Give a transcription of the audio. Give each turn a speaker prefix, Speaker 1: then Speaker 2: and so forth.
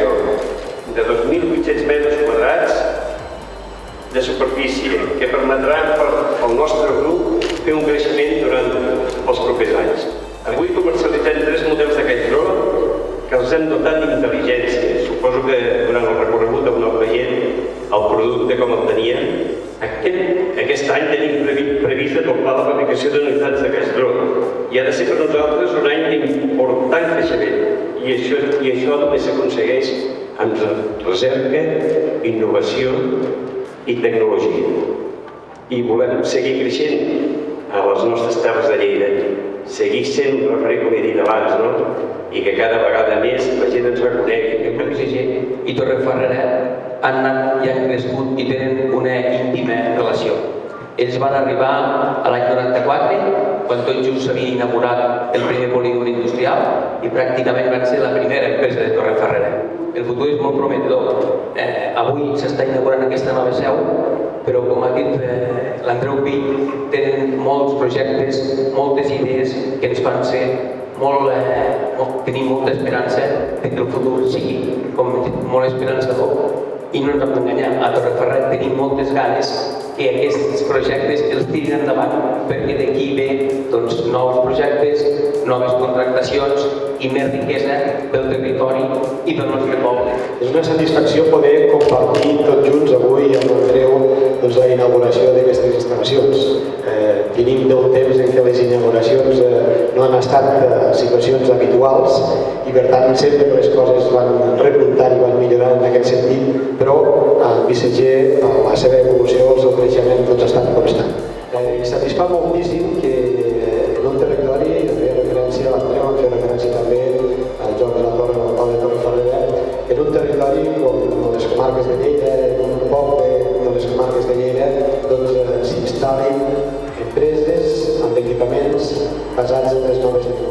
Speaker 1: Dror, de 2.800 metres quadrats de superfície, que permetrà al nostre grup fer un creixement durant els propers anys. Avui comercialitzem 3 models d'aquest dron que els hem dotat d'intel·ligència. Suposo que durant el recorregut heu anat veient el producte com el teníem. Aquest any tenim previst doblar la fabricació d'unitats d'aquest dron i ha de ser per nosaltres un any d'important creixement i això només s'aconsegueix amb recerca, innovació i tecnologia. I volem seguir creixent a les nostres terres de Lleida, seguir sent un referent, com he dit abans, i que cada vegada més la gent ens reconegui.
Speaker 2: I Torrefarrera han anat i han crescut i tenen una íntima relació. Ells van arribar a l'any 94, quan tot just s'havia inaugurat el primer polígon industrial i pràcticament van ser la primera empresa de Torrefarrera. El futur és molt prometedor. Avui s'està inaugurant aquesta nova seu, però com ha dit l'Andreu Pi, tenen molts projectes, moltes idees que ens fan ser tenir molta esperança que el futur sigui molt esperançador. I no ens hem d'enganyar, a Torrefarrera tenim moltes ganes que aquests projectes els tirin endavant, perquè d'aquí ve nous projectes, noves contractacions i més riquesa pel territori i pel nostre poble.
Speaker 3: És una satisfacció poder compartir tots junts avui amb l'Andreu la inauguració d'aquestes instal·lacions. Tenim d'un temps en què les inauguracions no han estat situacions habituals i per tant sempre que les coses van repuntant i van millorant en aquest sentit, però el missatger, la seva evolució, el seu creixement, ha estat constant. Satisfà moltíssim que en un territori, feia referència a l'Andreu, feia referència també al Joan de la Torre, al Pau de Torrefarrera, en un territori com les comarques de Lleida, en un poble de les comarques de Lleida, s'instal·lin empreses amb equipaments basats en les noves tecnologies.